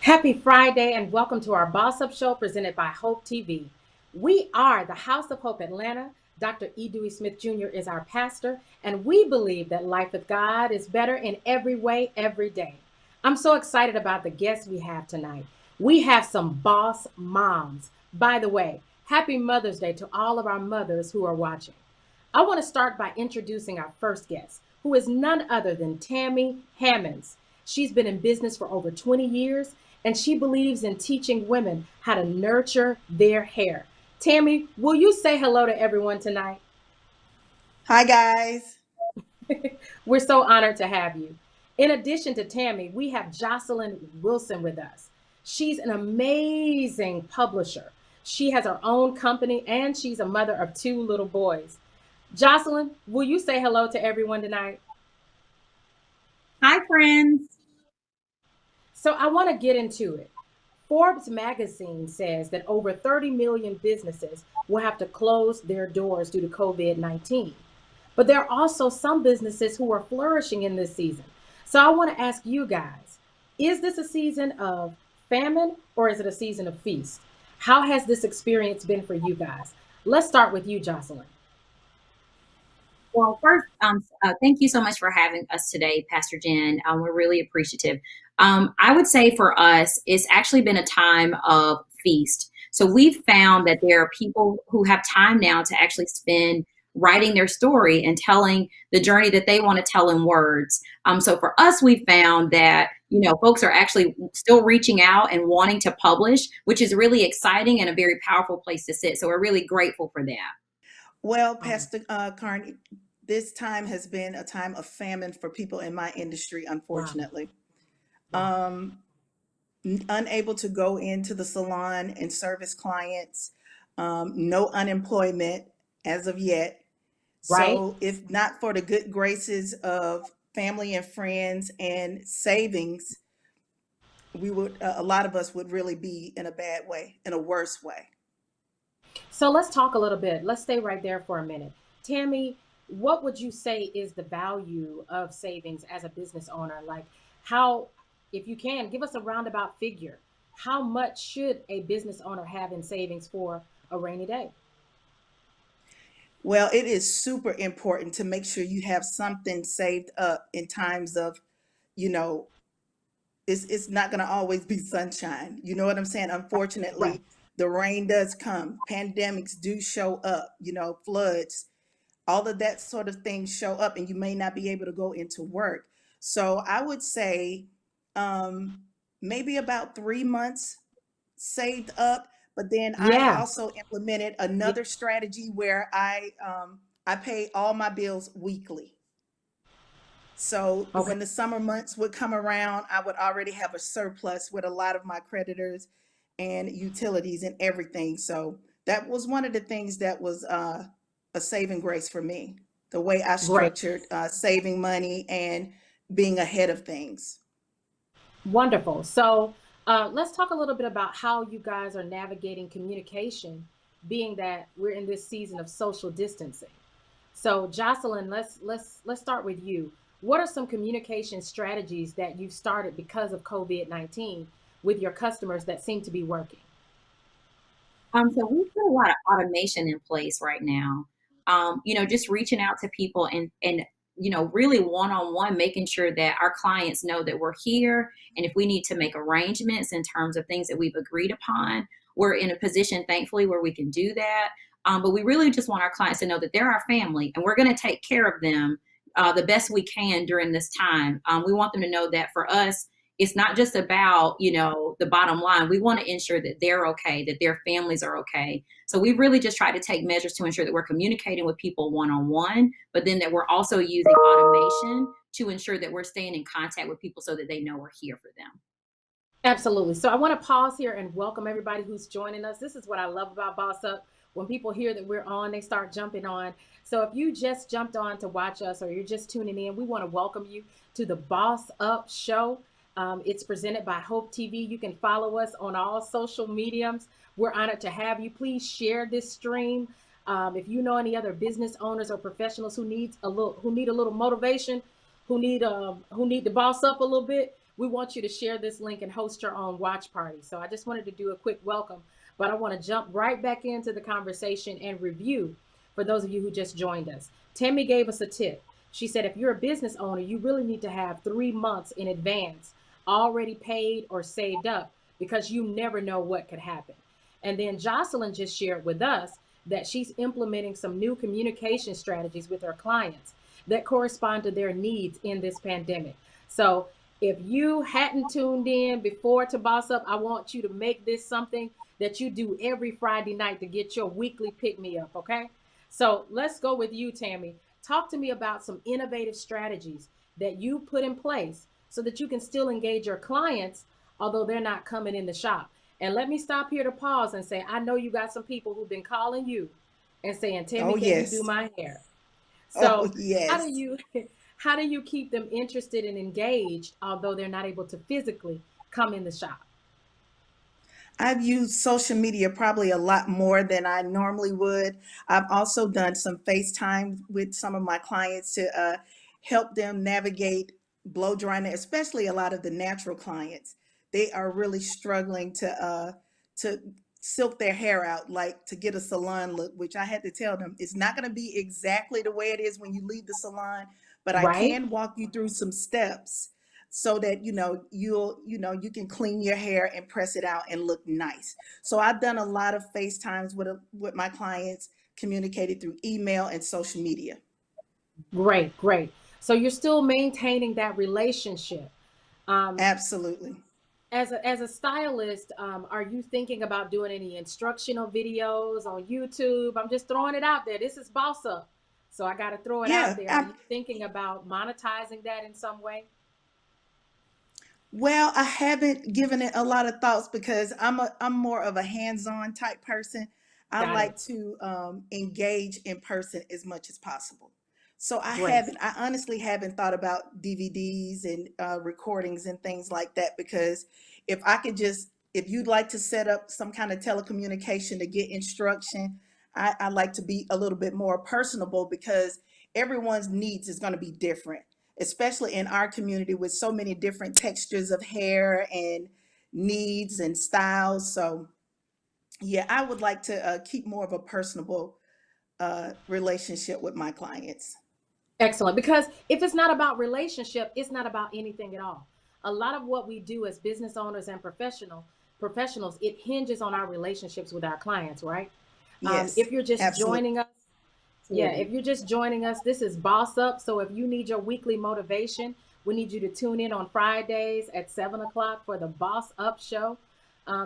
Happy Friday and welcome to our Boss Up Show presented by Hope TV. We are the House of Hope Atlanta. Dr. E. Dewey Smith Jr. is our pastor, and we believe that life with God is better in every way, every day. I'm so excited about the guests we have tonight. We have some boss moms. By the way, happy Mother's Day to all of our mothers who are watching. I want to start by introducing our first guest, who is none other than Tammy Hammonds. She's been in business for over 20 years, and she believes in teaching women how to nurture their hair. Tammy, will you say hello to everyone tonight? Hi, guys. We're so honored to have you. In addition to Tammy, we have Jocelyn Wilson with us. She's an amazing publisher. She has her own company, and she's a mother of 2 little boys. Jocelyn, will you say hello to everyone tonight? Hi, friends. So I want to get into it. Forbes magazine says that over 30 million businesses will have to close their doors due to COVID-19. But there are also some businesses who are flourishing in this season. So I want to ask you guys, is this a season of famine or is it a season of feast? How has this experience been for you guys? Let's start with you, Jocelyn. Well, first, thank you so much for having us today, Pastor Jen. We're really appreciative. I would say for us, it's actually been a time of feast. So we've found that there are people who have time now to actually spend writing their story and telling the journey that they want to tell in words. So for us, we found that, folks are actually still reaching out and wanting to publish, which is really exciting and a very powerful place to sit. So we're really grateful for that. Well, Pastor Carney, this time has been a time of famine for people in my industry, unfortunately. Wow. Unable to go into the salon and service clients, no unemployment as of yet. Right. So if not for the good graces of family and friends and savings, we would, a lot of us would really be in a bad way, in a worse way. So let's talk a little bit. Let's stay right there for a minute. Tammy, what would you say is the value of savings as a business owner? Like how, if you can, give us a roundabout figure. How much should a business owner have in savings for a rainy day? Well, it is super important to make sure you have something saved up in times of, it's not going to always be sunshine. You know what I'm saying? Unfortunately, Right. the rain does come. Pandemics do show up, floods, all of that sort of things show up, and you may not be able to go into work. So I would say maybe about 3 months saved up. But then I Yeah. also implemented another strategy where I pay all my bills weekly. So Okay. when the summer months would come around, I would already have a surplus with a lot of my creditors and utilities and everything. So that was one of the things that was a saving grace for me, the way I Great. structured saving money and being ahead of things. Wonderful. So let's talk a little bit about how you guys are navigating communication, being that we're in this season of social distancing. So Jocelyn, let's start with you. What are some communication strategies that you've started because of COVID-19 with your customers that seem to be working? So we put a lot of automation in place right now. Just reaching out to people and really one-on-one, making sure that our clients know that we're here. And if we need to make arrangements in terms of things that we've agreed upon, we're in a position, thankfully, where we can do that. But we really just want our clients to know that they're our family and we're going to take care of them the best we can during this time. We want them to know that for us, it's not just about, the bottom line. We want to ensure that they're okay, that their families are okay. So we really just try to take measures to ensure that we're communicating with people one-on-one, but then that we're also using automation to ensure that we're staying in contact with people so that they know we're here for them. Absolutely. So I want to pause here and welcome everybody who's joining us. This is what I love about Boss Up. When people hear that we're on, they start jumping on. So if you just jumped on to watch us or you're just tuning in, we want to welcome you to the Boss Up Show. It's presented by Hope TV. You can follow us on all social mediums. We're honored to have you. Please share this stream. If you know any other business owners or professionals who need a little motivation, who need to boss up a little bit, we want you to share this link and host your own watch party. So I just wanted to do a quick welcome, but I want to jump right back into the conversation and review for those of you who just joined us. Tammy gave us a tip. She said, if you're a business owner, you really need to have 3 months in advance already paid or saved up because you never know what could happen. And then Jocelyn just shared with us that she's implementing some new communication strategies with her clients that correspond to their needs in this pandemic. So if you hadn't tuned in before to Boss Up, I want you to make this something that you do every Friday night to get your weekly pick me up, okay? So let's go with you, Tammy. Talk to me about some innovative strategies that you put in place so that you can still engage your clients, although they're not coming in the shop. And let me stop here to pause and say, I know you got some people who've been calling you and saying, Tammy, Oh, can you do yes. my hair? Oh, So how do yes. you how do you keep them interested and engaged, although they're not able to physically come in the shop? I've used social media probably a lot more than I normally would. I've also done some FaceTime with some of my clients to help them navigate blow drying, especially a lot of the natural clients. They are really struggling to silk their hair out, like to get a salon look, which I had to tell them it's not going to be exactly the way it is when you leave the salon, but I Right? can walk you through some steps so that you can clean your hair and press it out and look nice. So I've done a lot of FaceTimes with my clients, communicated through email and social media. Great, great. So you're still maintaining that relationship. Um, Absolutely. as a stylist, are you thinking about doing any instructional videos on YouTube? I'm just throwing it out there. This is Boss Up, so I got to throw it out Yeah. there. Are you thinking about monetizing that in some way? Well, I haven't given it a lot of thoughts because I'm more of a hands-on type person. I Got like it. to engage in person as much as possible. So Great. I honestly haven't thought about DVDs and recordings and things like that because if you'd like to set up some kind of telecommunication to get instruction, I like to be a little bit more personable because everyone's needs is going to be different, especially in our community with so many different textures of hair and needs and styles. So, yeah, I would like to keep more of a personable relationship with my clients. Excellent. Because if it's not about relationship, it's not about anything at all. A lot of what we do as business owners and professionals, it hinges on our relationships with our clients, right? Yes, If you're just absolutely. joining us, yeah, if Absolutely. you're just joining us, this is Boss Up. So if you need your weekly motivation, we need you to tune in on Fridays at 7 o'clock for the Boss Up Show.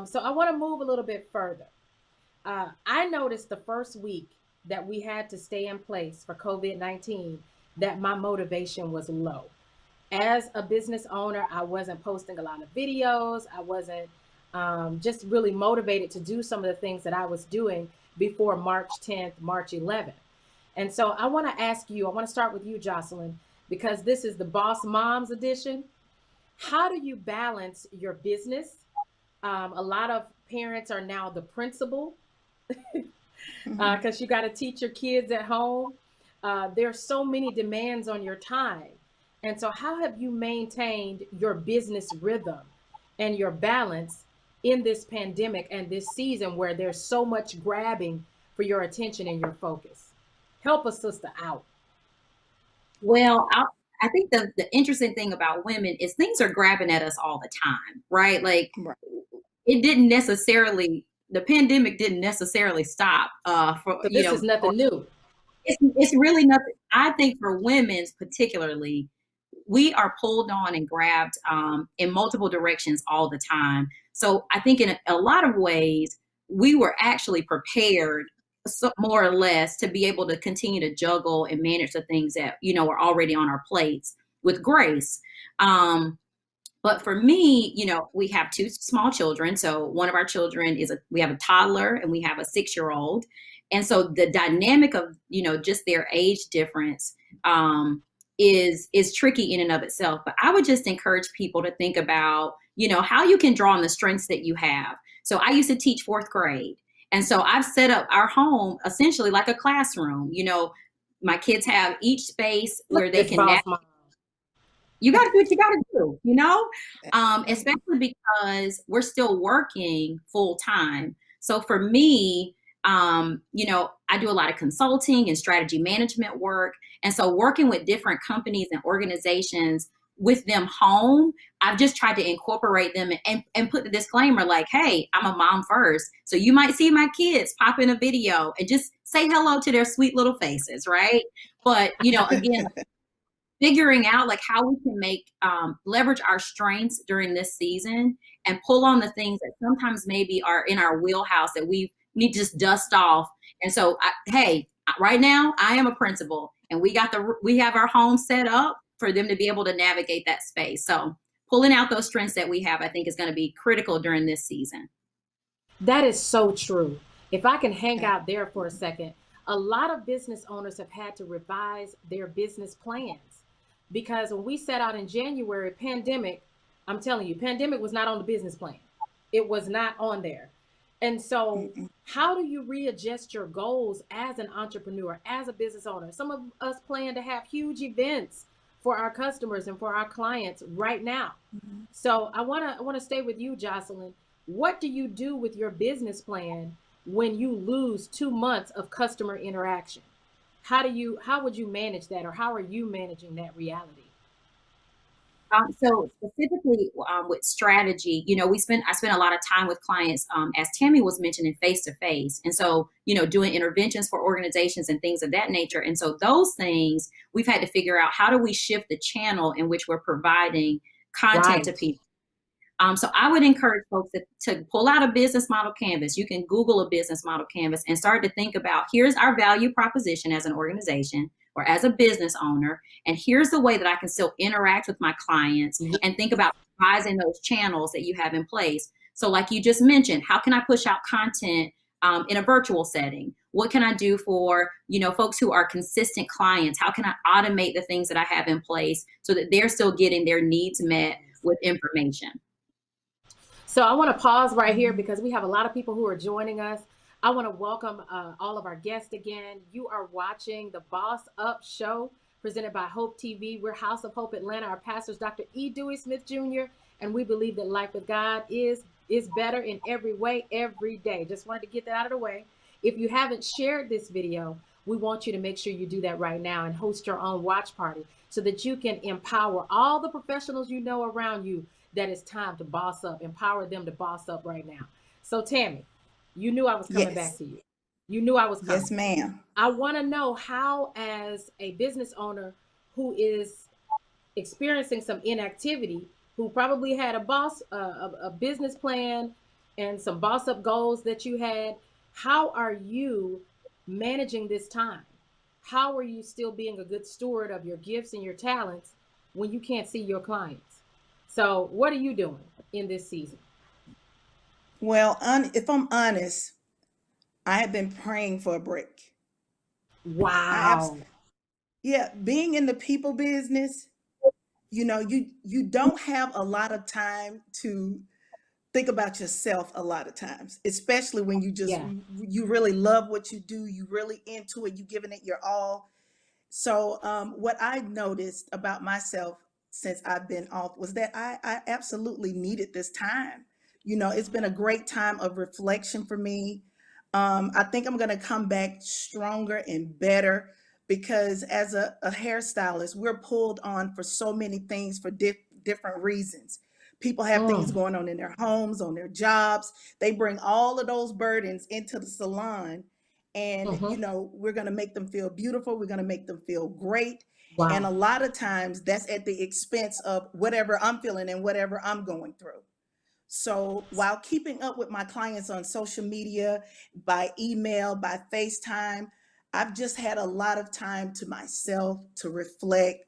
So I want to move a little bit further. I noticed the first week that we had to stay in place for COVID-19 that my motivation was low. As a business owner, I wasn't posting a lot of videos. I wasn't just really motivated to do some of the things that I was doing before March 10th, March 11th. And so I want to ask you, I want to start with you, Jocelyn, because this is the Boss Moms edition. How do you balance your business? A lot of parents are now the principal Mhm. because you got to teach your kids at home. There's so many demands on your time. And so, how have you maintained your business rhythm and your balance in this pandemic and this season where there's so much grabbing for your attention and your focus? Help a sister out. Well, I think the interesting thing about women is things are grabbing at us all the time, right? Like Right. it didn't necessarily, the pandemic didn't necessarily stop for, So, this is or nothing new. it's really nothing. I think for women's particularly, we are pulled on and grabbed in multiple directions all the time. So I think in a lot of ways, we were actually prepared, so, more or less, to be able to continue to juggle and manage the things that, are already on our plates with grace. Um, But for me, we have two small children. So one of our children we have a toddler and we have a 6-year-old. And so the dynamic of, just their age difference is tricky in and of itself. But I would just encourage people to think about, how you can draw on the strengths that you have. So I used to teach 4th grade. And so I've set up our home essentially like a classroom. My kids have each space where they can you got to do what you got to do, especially because we're still working full time. So for me, I do a lot of consulting and strategy management work. And so working with different companies and organizations with them home, I've just tried to incorporate them and put the disclaimer like, hey, I'm a mom first. So you might see my kids pop in a video and just say hello to their sweet little faces, right? But, again, figuring out like how we can make leverage our strengths during this season and pull on the things that sometimes maybe are in our wheelhouse that we need to just dust off. And so, hey, right now I am a principal and we have our home set up for them to be able to navigate that space. So pulling out those strengths that we have, I think is going to be critical during this season. That is so true. If I can hang out there for a second, a lot of business owners have had to revise their business plans because when we set out in January, pandemic, I'm telling you, pandemic was not on the business plan. It was not on there. And so how do you readjust your goals as an entrepreneur, as a business owner? Some of us plan to have huge events for our customers and for our clients right now. So I want to stay with you, Jocelyn. What do you do with your business plan when you lose 2 months of customer interaction? How would you manage that, or how are you managing that reality? So specifically with strategy, I spent a lot of time with clients, as Tammy was mentioning, face to face. And so, doing interventions for organizations and things of that nature. And so those things we've had to figure out, how do we shift the channel in which we're providing content to people? So I would encourage folks to pull out a business model canvas. You can Google a business model canvas and start to think about, here's our value proposition as an organization or as a business owner, and here's the way that I can still interact with my clients and think about revising those channels that you have in place. So like you just mentioned, how can I push out content in a virtual setting? What can I do for, folks who are consistent clients? How can I automate the things that I have in place so that they're still getting their needs met with information? So I want to pause right here because we have a lot of people who are joining us. I want to welcome all of our guests again. You are watching the Boss Up Show presented by Hope TV. We're House of Hope Atlanta. Our pastor is Dr. E. Dewey Smith Jr., and we believe that life with God is better in every way, every day. Just wanted to get that out of the way. If you haven't shared this video, we want you to make sure you do that right now and host your own watch party so that you can empower all the professionals you know around you that it's time to boss up. Empower them to boss up right now. So Tammy, you knew I was coming back to you. You knew I was coming. Yes, ma'am. I want to know how, as a business owner who is experiencing some inactivity, who probably had a business plan and some boss up goals that you had, how are you managing this time? How are you still being a good steward of your gifts and your talents when you can't see your clients? So what are you doing in this season? Well, if I'm honest, I have been praying for a break. Wow. Being in the people business, you don't have a lot of time to think about yourself a lot of times, especially when you really love what you do, you really into it, you giving it your all. So what I noticed about myself since I've been off was that I absolutely needed this time. It's been a great time of reflection for me. I think I'm going to come back stronger and better because as a hairstylist, we're pulled on for so many things for different reasons. People have things going on in their homes, on their jobs. They bring all of those burdens into the salon. And, we're going to make them feel beautiful. We're going to make them feel great. Wow. And a lot of times that's at the expense of whatever I'm feeling and whatever I'm going through. So while keeping up with my clients on social media, by email, by FaceTime, I've just had a lot of time to myself to reflect,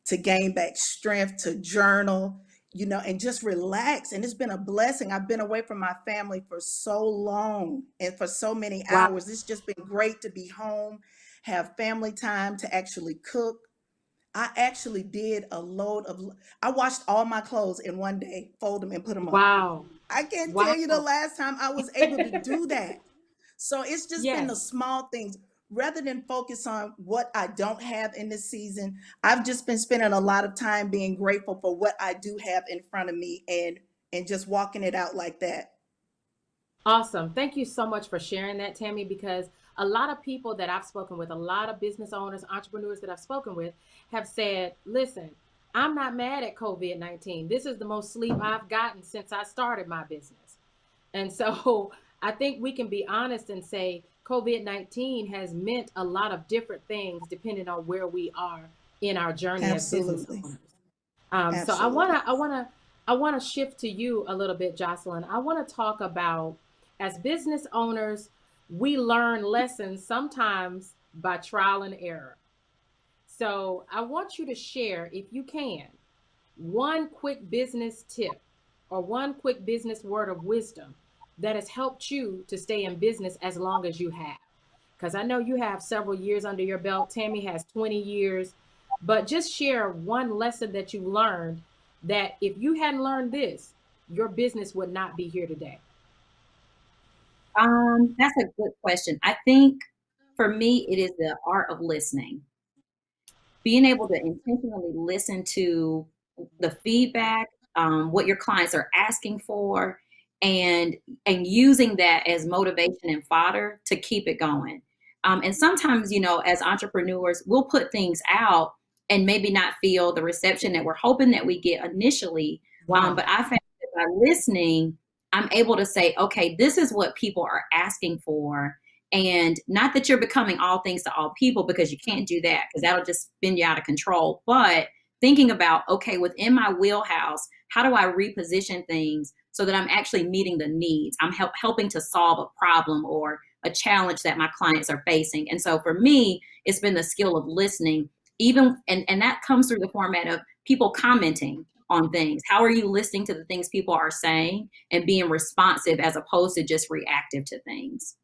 to gain back strength, to journal, and just relax. And it's been a blessing. I've been away from my family for so long and for so many Wow. hours. It's just been great to be home, have family time, to actually cook. I actually did I washed all my clothes in one day, fold them and put them up. Wow. I can't Wow. tell you the last time I was able to do that. So it's just been the Yes. small things. Rather than focus on what I don't have in this season, I've just been spending a lot of time being grateful for what I do have in front of me, and just walking it out like that. Awesome. Thank you so much for sharing that, Tammy, because a lot of people that I've spoken with, a lot of business owners, entrepreneurs that I've spoken with have said, listen, I'm not mad at COVID-19. This is the most sleep I've gotten since I started my business. And so I think we can be honest and say COVID-19 has meant a lot of different things depending on where we are in our journey as business Absolutely. owners. So Absolutely. I wanna shift to you a little bit, Jocelyn. I want to talk about, as business owners, we learn lessons sometimes by trial and error. So I want you to share, if you can, one quick business tip or one quick business word of wisdom that has helped you to stay in business as long as you have. Because I know you have several years under your belt. Tammy has 20 years. But just share one lesson that you learned that if you hadn't learned this, your business would not be here today. That's a good question. I think for me, it is the art of listening. Being able to intentionally listen to the feedback, what your clients are asking for, and using that as motivation and fodder to keep it going. And sometimes, as entrepreneurs, we'll put things out and maybe not feel the reception that we're hoping that we get initially. Wow. But I found that by listening, I'm able to say, okay, this is what people are asking for. And not that you're becoming all things to all people, because you can't do that, because that'll just spin you out of control. But thinking about, okay, within my wheelhouse, how do I reposition things so that I'm actually meeting the needs? I'm helping to solve a problem or a challenge that my clients are facing. And so for me, it's been the skill of listening, and that comes through the format of people commenting on things. How are you listening to the things people are saying and being responsive as opposed to just reactive to things?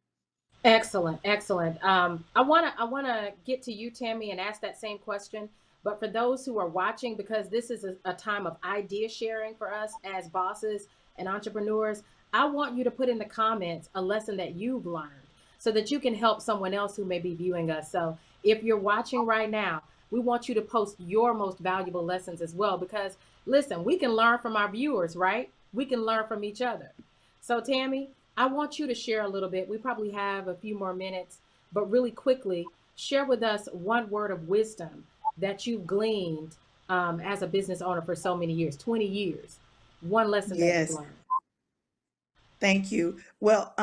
Excellent, excellent. I wanna get to you, Tammy, and ask that same question. But for those who are watching, because this is a time of idea sharing for us as bosses and entrepreneurs, I want you to put in the comments a lesson that you've learned so that you can help someone else who may be viewing us. So if you're watching right now, we want you to post your most valuable lessons as well, because listen, we can learn from our viewers, right? We can learn from each other. So Tammy, I want you to share a little bit. We probably have a few more minutes, but really quickly, share with us one word of wisdom that you've gleaned as a business owner for so many years, 20 years. One lesson that you've Yes. learned. Thank you. Well,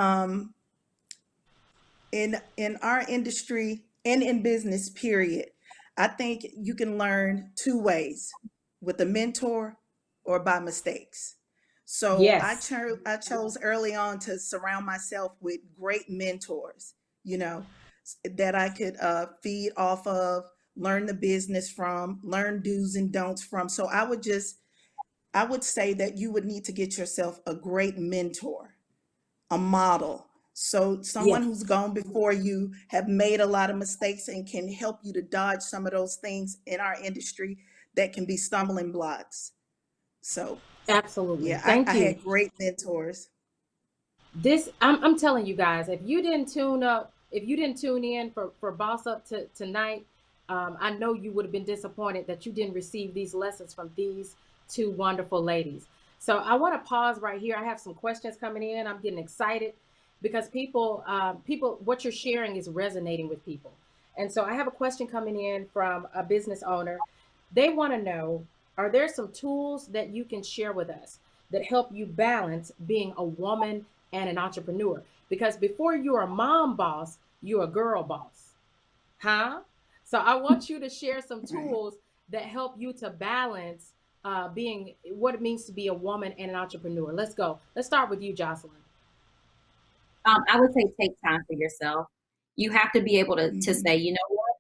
in our industry and in business, period, I think you can learn two ways: with a mentor or by mistakes. So Yes, I chose early on to surround myself with great mentors, that I could feed off of, learn the business from, learn do's and don'ts from. So I would say that you would need to get yourself a great mentor, a model. So someone yes, who's gone before you, have made a lot of mistakes, and can help you to dodge some of those things in our industry that can be stumbling blocks. So absolutely. yeah, I Thank you. had great mentors. I'm telling you guys, if you didn't tune up, if you didn't tune in for Boss Up to tonight, I know you would have been disappointed that you didn't receive these lessons from these two wonderful ladies. So I want to pause right here. I have some questions coming in. I'm getting excited because people, what you're sharing is resonating with people. And so I have a question coming in from a business owner. They want to know, are there some tools that you can share with us that help you balance being a woman and an entrepreneur? Because before you're a mom boss, you're a girl boss. Huh? So I want you to share some Right. tools that help you to balance being what it means to be a woman and an entrepreneur. Let's go. Let's start with you, Jocelyn. I would say take time for yourself. You have to be able to Mhm. say, you know what,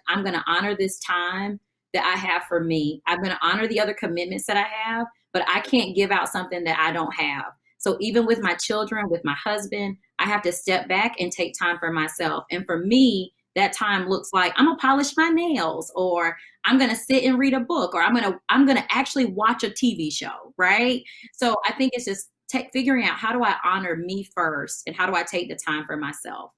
I'm gonna honor this time that I have for me. I'm going to honor the other commitments that I have, but I can't give out something that I don't have. So even with my children, with my husband, I have to step back and take time for myself. And for me, that time looks like I'm gonna polish my nails, or I'm gonna sit and read a book, or I'm gonna actually watch a TV show, right? So I think it's just figuring out, how do I honor me first, and how do I take the time for myself?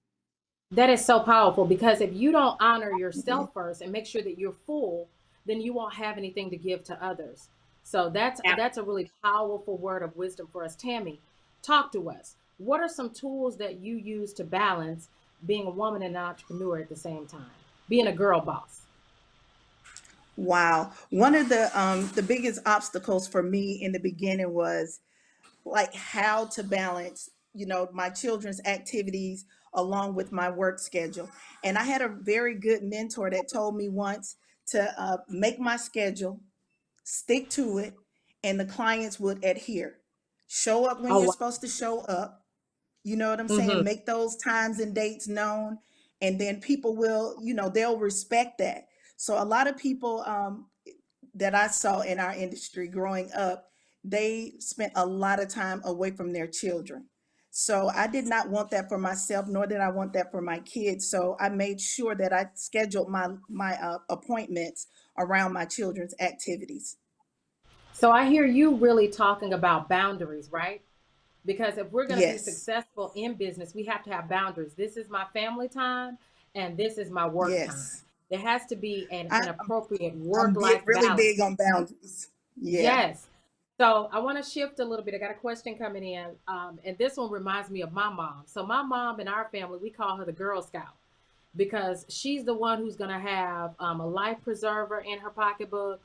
That is so powerful, because if you don't honor Mhm. yourself first and make sure that you're full, then you won't have anything to give to others. So that's a really powerful word of wisdom for us. Tammy, talk to us. What are some tools that you use to balance being a woman and an entrepreneur at the same time, being a girl boss? Wow. One of the biggest obstacles for me in the beginning was like how to balance, my children's activities along with my work schedule. And I had a very good mentor that told me once to make my schedule, stick to it, and the clients would adhere. Show up when Oh, you're wow. supposed to show up. You know what I'm saying? Hmm. Make those times and dates known, and then people will, they'll respect that. So a lot of people that I saw in our industry growing up, they spent a lot of time away from their children. So I did not want that for myself, nor did I want that for my kids. So I made sure that I scheduled my appointments around my children's activities. So I hear you really talking about boundaries, right? Because if we're going to be Yes, successful in business, we have to have boundaries. This is my family time and this is my work time. yes. There has to be an I, appropriate I'm work life really big balance. on boundaries. Yeah. Yes. So I want to shift a little bit. I got a question coming in, and this one reminds me of my mom. So my mom in our family, we call her the Girl Scout, because she's the one who's going to have a life preserver in her pocketbook.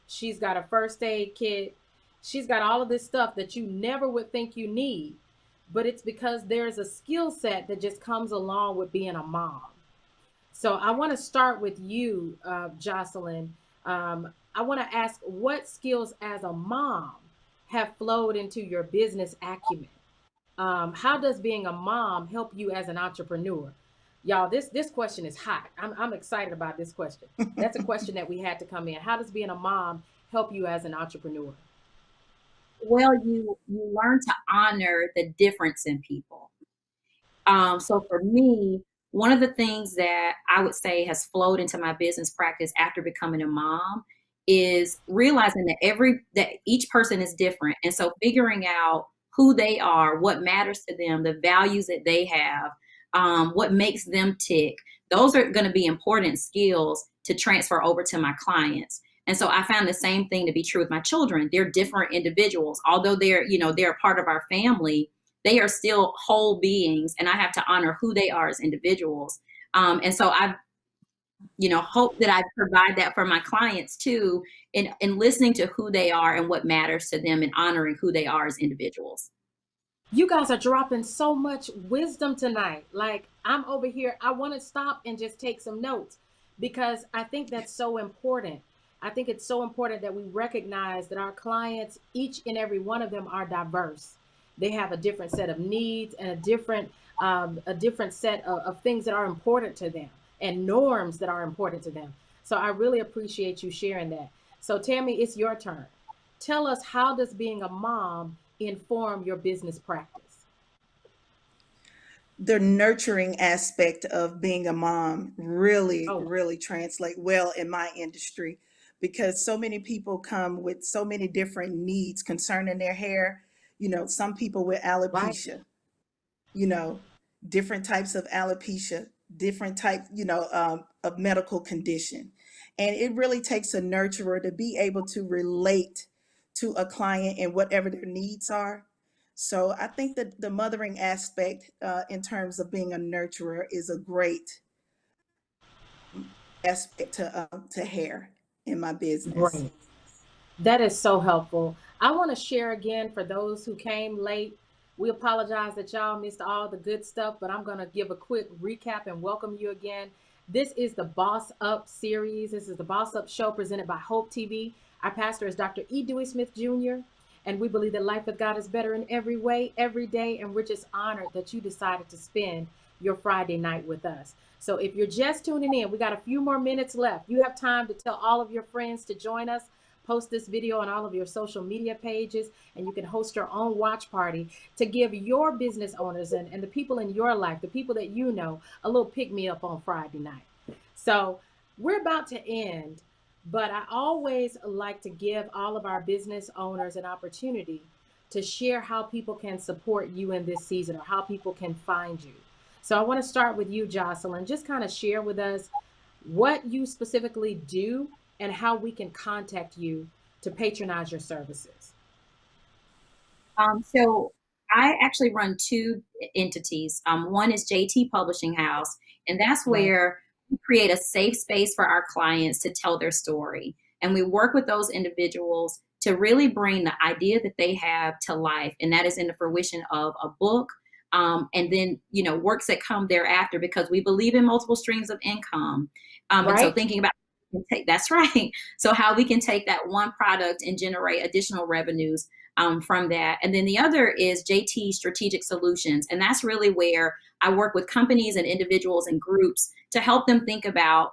She's got a first aid kit. She's got all of this stuff that you never would think you need, but it's because there's a skill set that just comes along with being a mom. So I want to start with you, Jocelyn. I want to ask, what skills as a mom have flowed into your business acumen? How does being a mom help you as an entrepreneur? Y'all, this question is hot. I'm excited about this question. That's a question that we had to come in. How does being a mom help you as an entrepreneur? Well, you learn to honor the difference in people. So for me, one of the things that I would say has flowed into my business practice after becoming a mom is realizing that each person is different. And so figuring out who they are, what matters to them, the values that they have, what makes them tick. Those are going to be important skills to transfer over to my clients. And so I found the same thing to be true with my children. They're different individuals. Although they're a part of our family, they are still whole beings, and I have to honor who they are as individuals. And so I've, hope that I provide that for my clients too, in listening to who they are and what matters to them, and honoring who they are as individuals. You guys are dropping so much wisdom tonight. Like, I'm over here, I want to stop and just take some notes, because I think that's so important. I think it's so important that we recognize that our clients, each and every one of them, are diverse. They have a different set of needs and a different set of things that are important to them, and norms that are important to them. So I really appreciate you sharing that. So Tammy, it's your turn. Tell us, how does being a mom inform your business practice? The nurturing aspect of being a mom really, Oh, really translate well in my industry, because so many people come with so many different needs concerning their hair. Some people with right. alopecia, you know, different types of alopecia, different type, of medical condition. And it really takes a nurturer to be able to relate to a client and whatever their needs are. So I think that the mothering aspect, in terms of being a nurturer, is a great aspect to hair in my business. Great. That is so helpful. I want to share again for those who came late. We apologize that y'all missed all the good stuff, but I'm going to give a quick recap and welcome you again. This is the Boss Up series. This is the Boss Up show presented by Hope TV. Our pastor is Dr. E. Dewey Smith Jr., and we believe that life with God is better in every way, every day, and we're just honored that you decided to spend your Friday night with us. So if you're just tuning in, we got a few more minutes left. You have time to tell all of your friends to join us. Post this video on all of your social media pages, and you can host your own watch party to give your business owners and the people in your life, the people that you know, a little pick me up on Friday night. So we're about to end, but I always like to give all of our business owners an opportunity to share how people can support you in this season or how people can find you. So I want to start with you, Jocelyn. Just kind of share with us what you specifically do and how we can contact you to patronize your services. So I actually run two entities. One is JT Publishing House, and that's Right. where we create a safe space for our clients to tell their story. And we work with those individuals to really bring the idea that they have to life. And that is in the fruition of a book, and then, works that come thereafter, because we believe in multiple streams of income. And so Right? thinking about that's right. So how we can take that one product and generate additional revenues from that. And then the other is JT Strategic Solutions. And that's really where I work with companies and individuals and groups to help them think about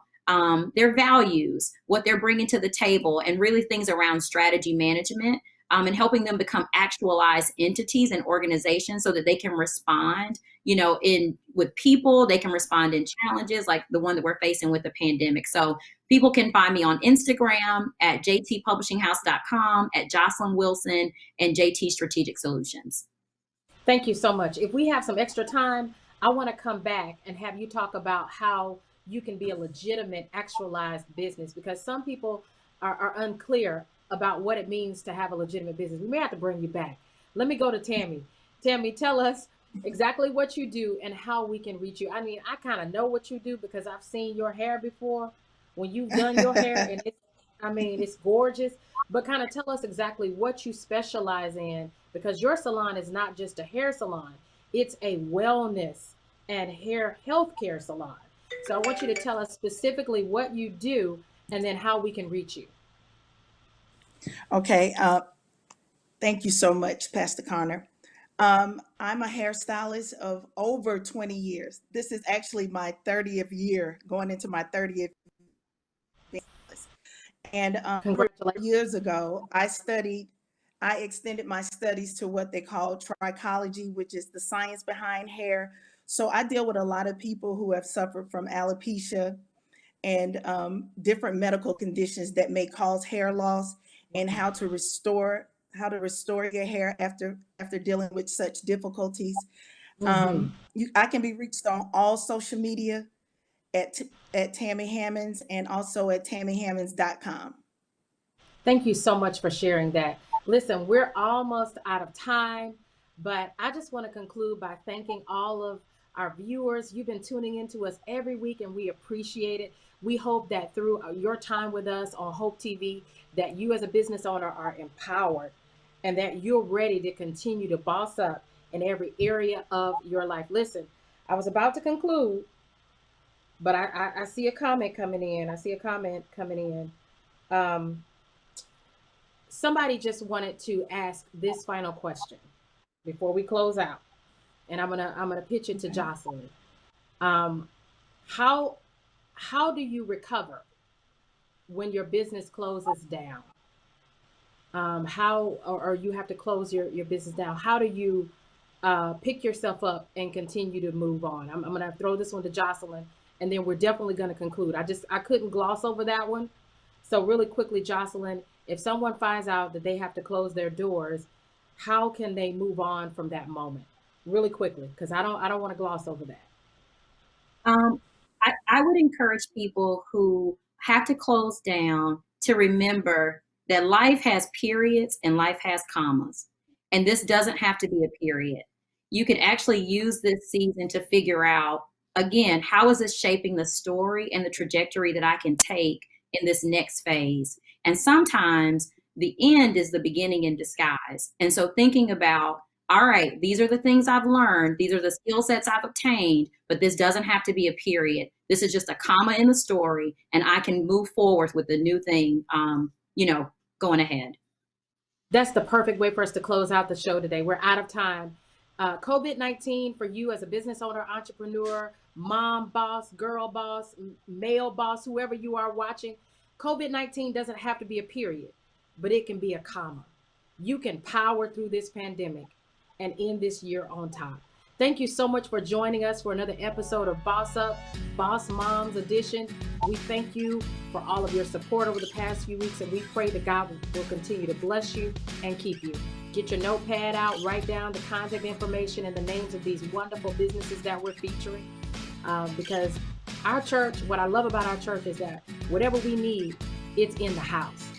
their values, what they're bringing to the table, and really things around strategy management, and helping them become actualized entities and organizations so that they can respond, in with people, they can respond in challenges like the one that we're facing with the pandemic. So people can find me on Instagram at jtpublishinghouse.com, at Jocelyn Wilson, and JT Strategic Solutions. Thank you so much. If we have some extra time, I want to come back and have you talk about how you can be a legitimate, actualized business, because some people are unclear about what it means to have a legitimate business. We may have to bring you back. Let me go to Tammy. Tammy, tell us exactly what you do and how we can reach you. I mean, I kind of know what you do because I've seen your hair before when you've done your hair, and it's gorgeous. But kind of tell us exactly what you specialize in, because your salon is not just a hair salon, it's a wellness and hair healthcare salon. So I want you to tell us specifically what you do and then how we can reach you. Okay, thank you so much, Pastor Connor. I'm a hairstylist of over 20 years. This is actually my 30th year, going into my 30th. And Congratulations. years ago, I extended my studies to what they call trichology, which is the science behind hair. So I deal with a lot of people who have suffered from alopecia and different medical conditions that may cause hair loss, and how to restore your hair after dealing with such difficulties. Mm-hmm. I can be reached on all social media at Tammy Hammonds, and also at tammyhammonds.com. Thank you so much for sharing that. Listen, we're almost out of time, but I just want to conclude by thanking all of our viewers. You've been tuning into us every week, and we appreciate it. We hope that through your time with us on Hope TV, that you as a business owner are empowered and that you're ready to continue to boss up in every area of your life. Listen, I was about to conclude, but I see a comment coming in. I see a comment coming in. Um, Somebody just wanted to ask this final question before we close out, and I'm gonna pitch it to Okay. Jocelyn. Um, how how do you recover when your business closes down? How or you have to close your business down? How do you pick yourself up and continue to move on? I'm gonna throw this one to Jocelyn, and then we're definitely gonna conclude. I couldn't gloss over that one. So really quickly, Jocelyn, if someone finds out that they have to close their doors, how can they move on from that moment? Really quickly, because I don't want to gloss over that. Um, I would encourage people who have to close down to remember that life has periods and life has commas. And this doesn't have to be a period. You can actually use this season to figure out, again, how is this shaping the story and the trajectory that I can take in this next phase? And sometimes the end is the beginning in disguise. And so thinking about, all right, these are the things I've learned. These are the skill sets I've obtained, but this doesn't have to be a period. This is just a comma in the story, and I can move forward with the new thing, going ahead. That's the perfect way for us to close out the show today. We're out of time. COVID-19 for you as a business owner, entrepreneur, mom, boss, girl boss, male boss, whoever you are watching, COVID-19 doesn't have to be a period, but it can be a comma. You can power through this pandemic and end this year on top. Thank you so much for joining us for another episode of Boss Up, Boss Moms Edition. We thank you for all of your support over the past few weeks, and we pray that God will continue to bless you and keep you. Get your notepad out, write down the contact information and the names of these wonderful businesses that we're featuring. Because our church, what I love about our church is that whatever we need, it's in the house.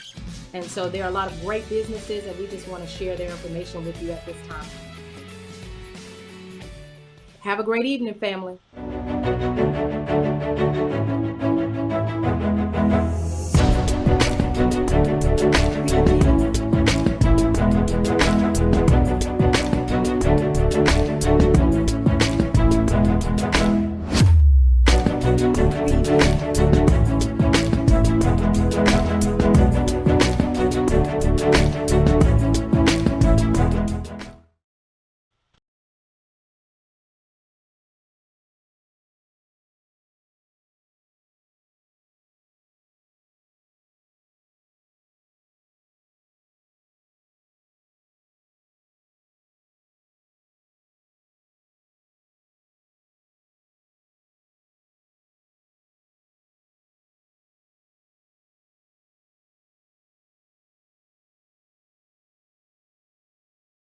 And so there are a lot of great businesses, and we just want to share their information with you at this time. Have a great evening, family.